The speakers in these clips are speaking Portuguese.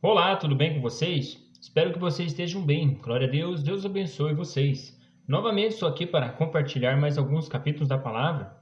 Olá, tudo bem com vocês? Espero que vocês estejam bem. Glória a Deus, Deus abençoe vocês. Novamente estou aqui para compartilhar mais alguns capítulos da palavra.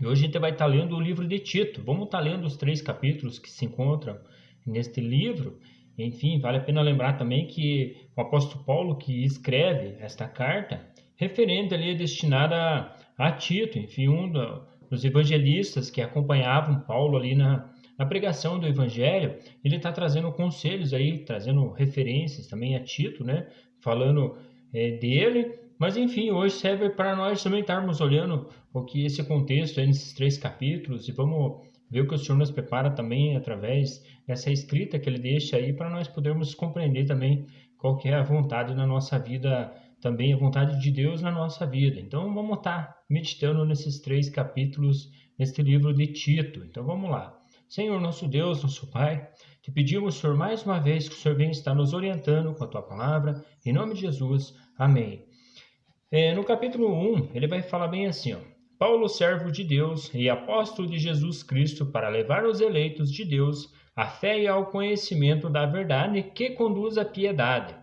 E hoje a gente vai estar lendo o livro de Tito. Vamos estar lendo os 3 capítulos que se encontram neste livro. Enfim, vale a pena lembrar também que o apóstolo Paulo que escreve esta carta, referente ali é destinada a Tito, enfim, dos evangelistas que acompanhavam Paulo ali na pregação do evangelho. Ele está trazendo conselhos aí, trazendo referências também a Tito, né? Falando dele, mas enfim, hoje serve para nós também estarmos olhando o que esse contexto é nesses 3 capítulos e vamos ver o que o Senhor nos prepara também através dessa escrita que ele deixa aí para nós podermos compreender também qual que é a vontade na nossa vida, também a vontade de Deus na nossa vida. Então vamos estar meditando nesses 3 capítulos neste livro de Tito. Então vamos lá. Senhor, nosso Deus, nosso Pai, te pedimos, Senhor, mais uma vez que o Senhor venha estar nos orientando com a Tua palavra. Em nome de Jesus, amém. No capítulo 1, ele vai falar bem assim, ó. Paulo, servo de Deus e apóstolo de Jesus Cristo, para levar os eleitos de Deus à fé e ao conhecimento da verdade que conduz à piedade.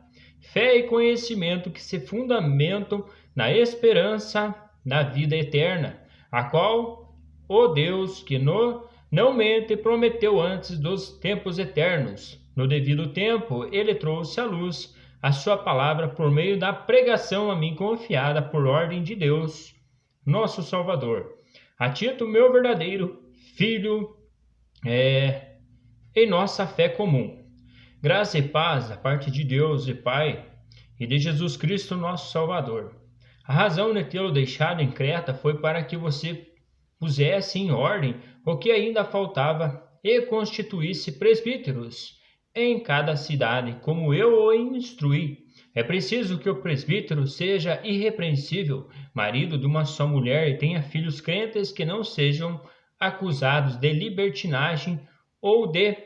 Fé e conhecimento que se fundamentam na esperança da vida eterna, a qual o Deus que não mente prometeu antes dos tempos eternos. No devido tempo, ele trouxe à luz a sua palavra por meio da pregação a mim confiada por ordem de Deus, nosso Salvador. A Tito, meu verdadeiro filho, em nossa fé comum. Graça e paz da parte de Deus e Pai e de Jesus Cristo, nosso Salvador. A razão de tê-lo deixado em Creta foi para que você pusesse em ordem o que ainda faltava e constituísse presbíteros em cada cidade, como eu o instruí. É preciso que o presbítero seja irrepreensível, marido de uma só mulher e tenha filhos crentes que não sejam acusados de libertinagem ou de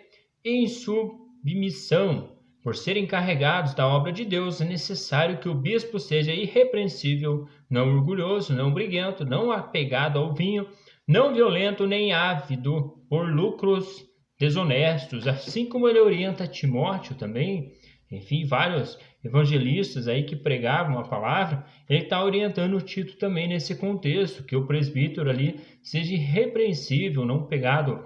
insubmissão. Por serem encarregados da obra de Deus, é necessário que o bispo seja irrepreensível, não orgulhoso, não briguento, não apegado ao vinho, não violento nem ávido por lucros desonestos, assim como ele orienta Timóteo também, enfim, vários evangelistas aí que pregavam a palavra, ele está orientando Tito também nesse contexto, que o presbítero ali seja irrepreensível, não pegado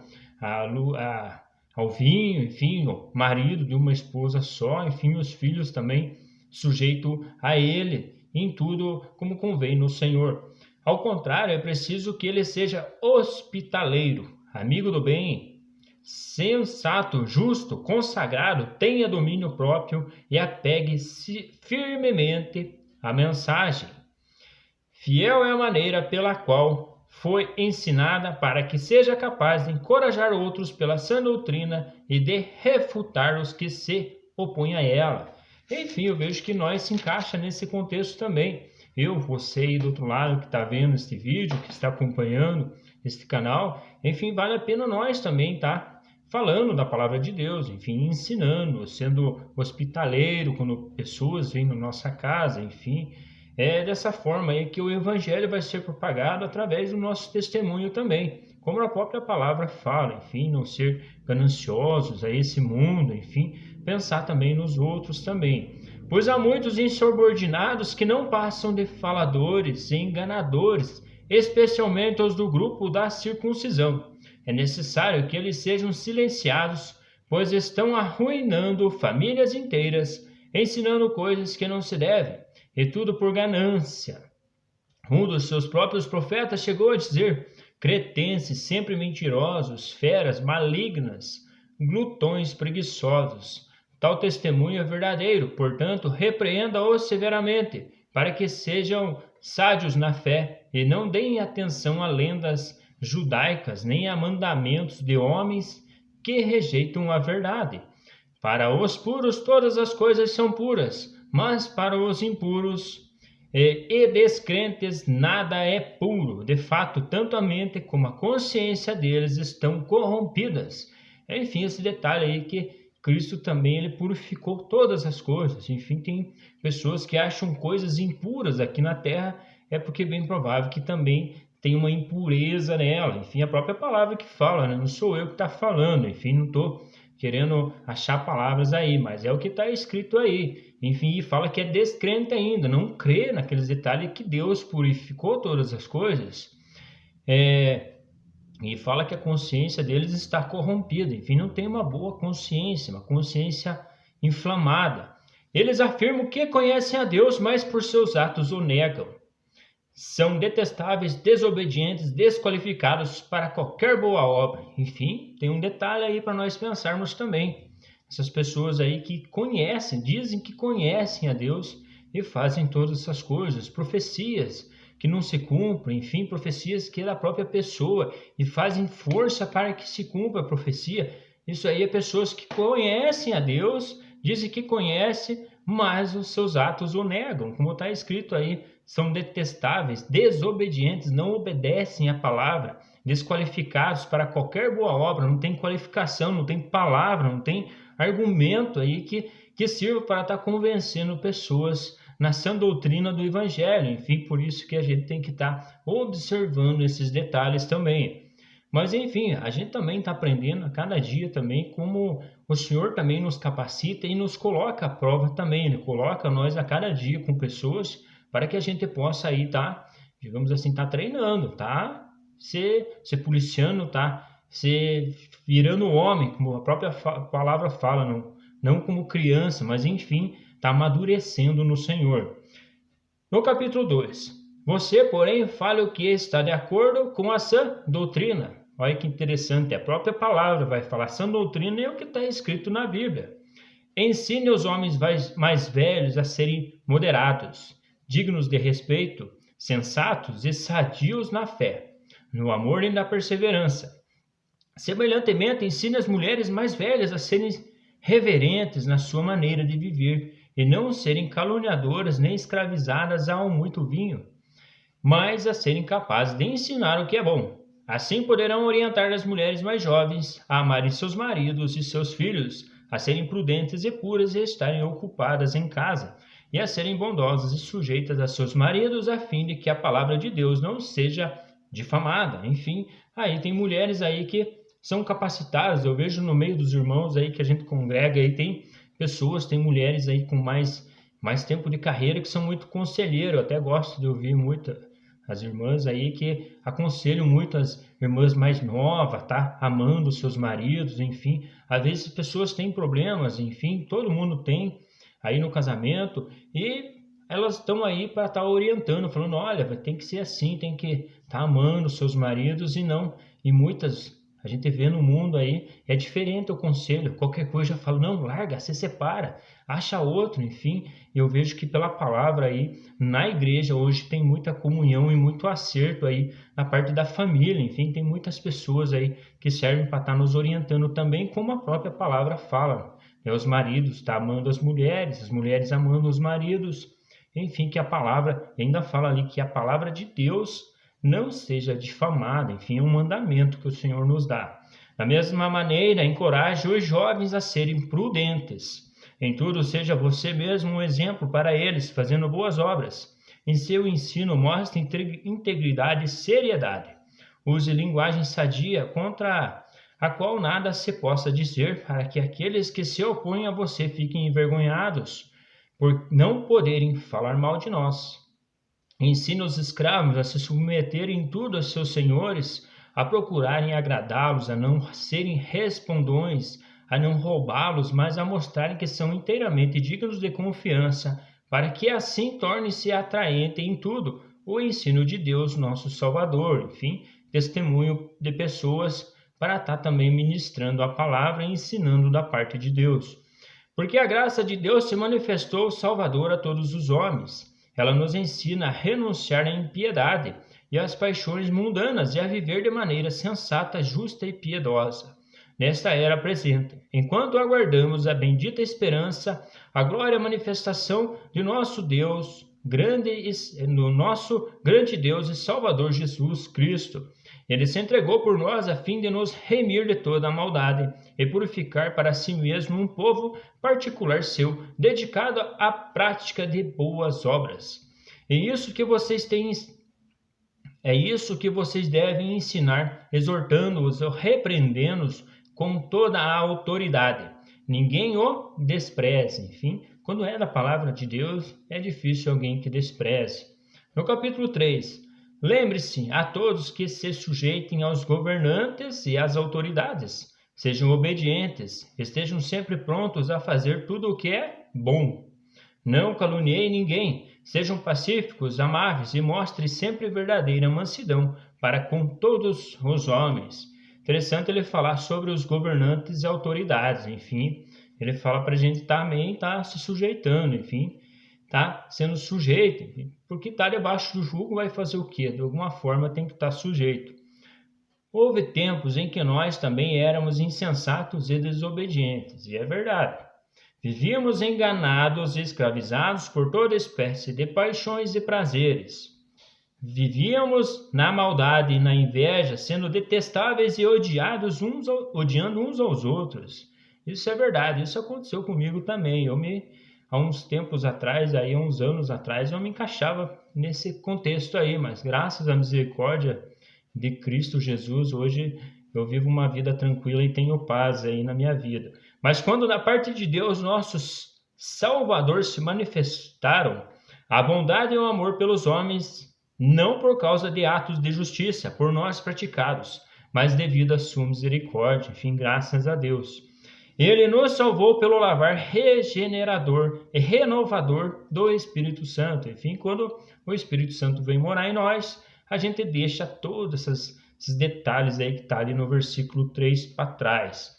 ao vinho, enfim, o marido de uma esposa só, enfim, os filhos também sujeito a ele, em tudo como convém no Senhor. Ao contrário, é preciso que ele seja hospitaleiro, amigo do bem, sensato, justo, consagrado, tenha domínio próprio e apegue-se firmemente à mensagem. Fiel é a maneira pela qual foi ensinada para que seja capaz de encorajar outros pela sã doutrina e de refutar os que se opõem a ela. Enfim, eu vejo que nós se encaixa nesse contexto também. Eu, você aí do outro lado que está vendo este vídeo, que está acompanhando este canal, enfim, vale a pena nós também estar falando da palavra de Deus, enfim, ensinando, sendo hospitaleiro quando pessoas vêm na nossa casa, enfim, é dessa forma aí que o evangelho vai ser propagado através do nosso testemunho também, como a própria palavra fala, enfim, não ser gananciosos a esse mundo, enfim, pensar também nos outros também. Pois há muitos insubordinados que não passam de faladores e enganadores, especialmente os do grupo da circuncisão. É necessário que eles sejam silenciados, pois estão arruinando famílias inteiras, ensinando coisas que não se devem, e tudo por ganância. Um dos seus próprios profetas chegou a dizer: cretenses sempre mentirosos, feras malignas, glutões preguiçosos. Tal testemunho é verdadeiro, portanto, repreenda-os severamente, para que sejam sádios na fé e não deem atenção a lendas judaicas nem a mandamentos de homens que rejeitam a verdade. Para os puros todas as coisas são puras, mas para os impuros e descrentes nada é puro. De fato, tanto a mente como a consciência deles estão corrompidas. Enfim, esse detalhe aí que Cristo também ele purificou todas as coisas. Enfim, tem pessoas que acham coisas impuras aqui na terra, é porque é bem provável que também tem uma impureza nela. Enfim, a própria palavra que fala, né? Não sou eu que está falando. Enfim, não estou querendo achar palavras aí, mas é o que está escrito aí. Enfim, e fala que é descrente ainda, não crê naqueles detalhes que Deus purificou todas as coisas. E fala que a consciência deles está corrompida, enfim, não tem uma boa consciência, uma consciência inflamada. Eles afirmam que conhecem a Deus, mas por seus atos o negam. São detestáveis, desobedientes, desqualificados para qualquer boa obra. Enfim, tem um detalhe aí para nós pensarmos também. Essas pessoas aí que conhecem, dizem que conhecem a Deus e fazem todas essas coisas, profecias que não se cumprem, enfim, profecias que é da própria pessoa e fazem força para que se cumpra a profecia. Isso aí é pessoas que conhecem a Deus, dizem que conhecem, mas os seus atos o negam, como está escrito aí, são detestáveis, desobedientes, não obedecem à palavra, desqualificados para qualquer boa obra, não tem qualificação, não tem palavra, não tem argumento aí que sirva para estar convencendo pessoas na sã doutrina do Evangelho. Enfim, por isso que a gente tem que estar observando esses detalhes também. Mas enfim, a gente também está aprendendo a cada dia também como o Senhor também nos capacita e nos coloca à prova também, Ele coloca nós a cada dia com pessoas para que a gente possa aí digamos assim, treinando, se policiando, se virando homem, como a própria palavra fala, não como criança, mas enfim, amadurecendo no Senhor. No capítulo 2, você, porém, fale o que está de acordo com a sã doutrina. Olha que interessante, a própria palavra vai falar sã doutrina, é o que está escrito na Bíblia. Ensine os homens mais velhos a serem moderados, dignos de respeito, sensatos e sadios na fé, no amor e na perseverança. Semelhantemente, ensine as mulheres mais velhas a serem reverentes na sua maneira de viver e não serem caluniadoras nem escravizadas ao muito vinho, mas a serem capazes de ensinar o que é bom. Assim poderão orientar as mulheres mais jovens a amarem seus maridos e seus filhos, a serem prudentes e puras e a estarem ocupadas em casa, e a serem bondosas e sujeitas a seus maridos, a fim de que a palavra de Deus não seja difamada. Enfim, aí tem mulheres aí que são capacitadas. Eu vejo no meio dos irmãos aí que a gente congrega, aí tem pessoas, tem mulheres aí com mais tempo de carreira que são muito conselheiro. Eu até gosto de ouvir muito as irmãs aí que aconselham muito as irmãs mais novas, amando seus maridos, enfim. Às vezes as pessoas têm problemas, enfim, todo mundo tem aí no casamento e elas estão aí para estar orientando, falando, olha, tem que ser assim, tem que estar amando seus maridos e muitas a gente vê no mundo aí, é diferente o conselho, qualquer coisa eu falo, não, larga, se separa, acha outro, enfim. Eu vejo que pela palavra aí, na igreja hoje tem muita comunhão e muito acerto aí na parte da família, enfim, tem muitas pessoas aí que servem para estar nos orientando também, como a própria palavra fala, né? Os maridos amando as mulheres amando os maridos, enfim, que a palavra ainda fala ali que a palavra de Deus não seja difamada, enfim, é um mandamento que o Senhor nos dá. Da mesma maneira, encoraje os jovens a serem prudentes. Em tudo, seja você mesmo um exemplo para eles, fazendo boas obras. Em seu ensino, mostre integridade e seriedade. Use linguagem sadia contra a qual nada se possa dizer, para que aqueles que se opõem a você fiquem envergonhados por não poderem falar mal de nós. Ensina os escravos a se submeterem em tudo a seus senhores, a procurarem agradá-los, a não serem respondões, a não roubá-los, mas a mostrarem que são inteiramente dignos de confiança, para que assim torne-se atraente em tudo o ensino de Deus, nosso Salvador. Enfim, testemunho de pessoas para estar também ministrando a palavra e ensinando da parte de Deus. Porque a graça de Deus se manifestou Salvador a todos os homens. Ela nos ensina a renunciar à impiedade e às paixões mundanas e a viver de maneira sensata, justa e piedosa nesta era presente, enquanto aguardamos a bendita esperança, a glória e manifestação de nosso Deus, no nosso grande Deus e Salvador Jesus Cristo. Ele se entregou por nós a fim de nos remir de toda a maldade e purificar para si mesmo um povo particular seu, dedicado à prática de boas obras. É isso que vocês devem ensinar, exortando-os, repreendendo-os com toda a autoridade. Ninguém o despreze. Enfim, quando é da palavra de Deus, é difícil alguém que despreze. No capítulo 3, lembre-se a todos que se sujeitem aos governantes e às autoridades. Sejam obedientes, estejam sempre prontos a fazer tudo o que é bom. Não caluniem ninguém, sejam pacíficos, amáveis e mostrem sempre verdadeira mansidão para com todos os homens. Interessante ele falar sobre os governantes e autoridades, enfim, ele fala para a gente também estar se sujeitando, enfim, tá sendo sujeito, enfim, porque está debaixo do jugo vai fazer o quê? De alguma forma tem que estar sujeito. Houve tempos em que nós também éramos insensatos e desobedientes, e é verdade. Vivíamos enganados e escravizados por toda espécie de paixões e prazeres. Vivíamos na maldade e na inveja, sendo detestáveis e odiando uns aos outros. Isso é verdade, isso aconteceu comigo também. Há uns tempos atrás, há uns anos atrás, eu me encaixava nesse contexto aí, mas graças à misericórdia de Cristo Jesus, hoje eu vivo uma vida tranquila e tenho paz aí na minha vida. Mas quando da parte de Deus, nossos Salvador, se manifestaram, a bondade e o amor pelos homens, não por causa de atos de justiça, por nós praticados, mas devido à sua misericórdia, enfim, graças a Deus. Ele nos salvou pelo lavar regenerador e renovador do Espírito Santo. Enfim, quando o Espírito Santo vem morar em nós, a gente deixa todos esses detalhes aí que está ali no versículo 3 para trás.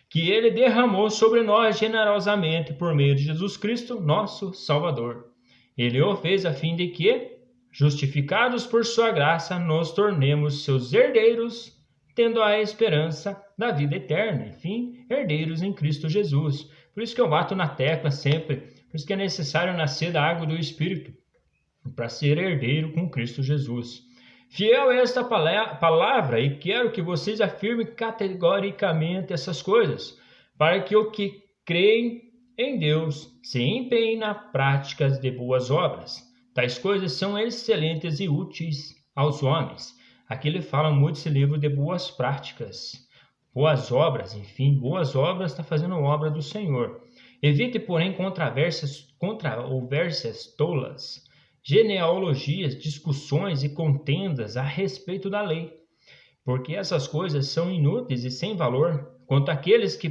Que ele derramou sobre nós generosamente por meio de Jesus Cristo, nosso Salvador. Ele o fez a fim de que, justificados por sua graça, nos tornemos seus herdeiros, tendo a esperança da vida eterna. Enfim, herdeiros em Cristo Jesus. Por isso que eu bato na tecla sempre, por isso que é necessário nascer da água do Espírito, para ser herdeiro com Cristo Jesus. Fiel é esta palavra, e quero que vocês afirmem categoricamente essas coisas, para que o que creem em Deus se empenhem na prática de boas obras. Tais coisas são excelentes e úteis aos homens. Aqui ele fala muito esse livro de boas práticas, boas obras, enfim, boas obras está fazendo obra do Senhor. Evite, porém, controvérsias tolas, genealogias, discussões e contendas a respeito da lei, porque essas coisas são inúteis e sem valor. Quanto àqueles que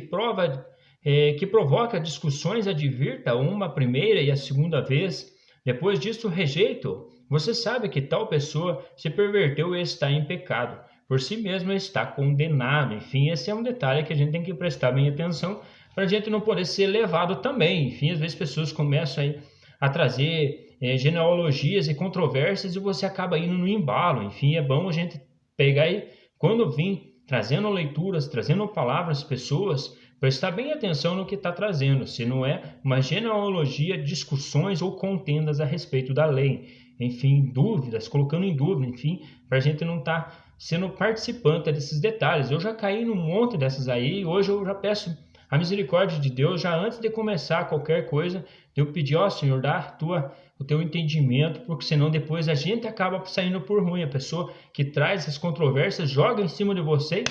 provoca discussões, advirta uma primeira e a segunda vez, depois disso rejeito. Você sabe que tal pessoa se perverteu e está em pecado, por si mesmo está condenado. Enfim, esse é um detalhe que a gente tem que prestar bem atenção, para a gente não poder ser levado também. Enfim, às vezes pessoas começam aí a trazer genealogias e controvérsias e você acaba indo no embalo. Enfim, é bom a gente pegar e, quando vir trazendo leituras, trazendo palavras, pessoas, prestar bem atenção no que está trazendo, se não é uma genealogia, discussões ou contendas a respeito da lei. Enfim, dúvidas, colocando em dúvida, enfim, para a gente não estar sendo participante desses detalhes. Eu já caí num monte dessas aí e hoje eu já peço a misericórdia de Deus, já antes de começar qualquer coisa, eu pedi, Senhor, dá o teu entendimento, porque senão depois a gente acaba saindo por ruim. A pessoa que traz as controvérsias joga em cima de você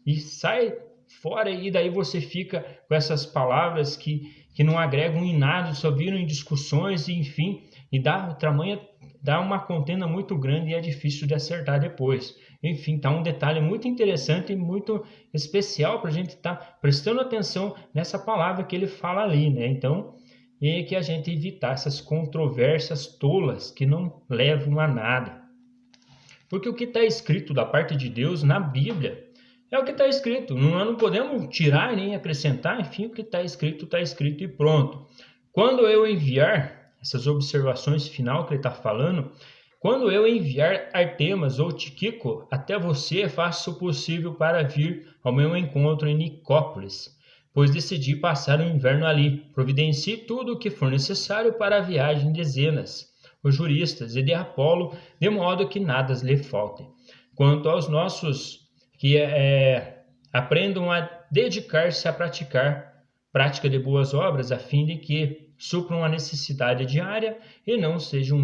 e sai fora, e daí você fica com essas palavras que não agregam em nada, só viram em discussões, e enfim, e dá uma contenda muito grande e é difícil de acertar depois. Enfim, tá um detalhe muito interessante e muito especial para a gente estar prestando atenção nessa palavra que ele fala ali, né? Então, e que a gente evitar essas controvérsias tolas que não levam a nada. Porque o que está escrito da parte de Deus na Bíblia é o que está escrito. Não podemos tirar nem acrescentar, enfim, o que está escrito e pronto. Quando eu enviar essas observações final que ele está falando, quando eu enviar Artemas ou Tíquico até você, faça o possível para vir ao meu encontro em Nicópolis, pois decidi passar o inverno ali. Providencie tudo o que for necessário para a viagem de Zenas, os juristas, e de Apolo, de modo que nada lhe falte. Quanto aos nossos que aprendam a dedicar-se a prática de boas obras, a fim de que supram a necessidade diária e não sejam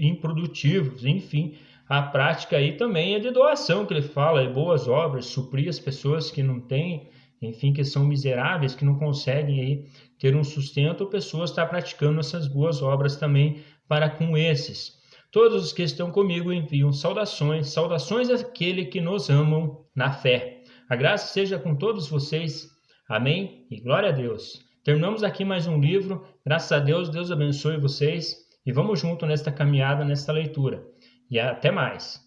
improdutivos, enfim, a prática aí também é de doação, que ele fala, boas obras, suprir as pessoas que não têm, enfim, que são miseráveis, que não conseguem aí ter um sustento, pessoas estão praticando essas boas obras também para com esses. Todos os que estão comigo enviam saudações, saudações àquele que nos amam na fé. A graça seja com todos vocês. Amém e glória a Deus. Terminamos aqui mais um livro. Graças a Deus, Deus abençoe vocês e vamos junto nesta caminhada, nesta leitura. E até mais.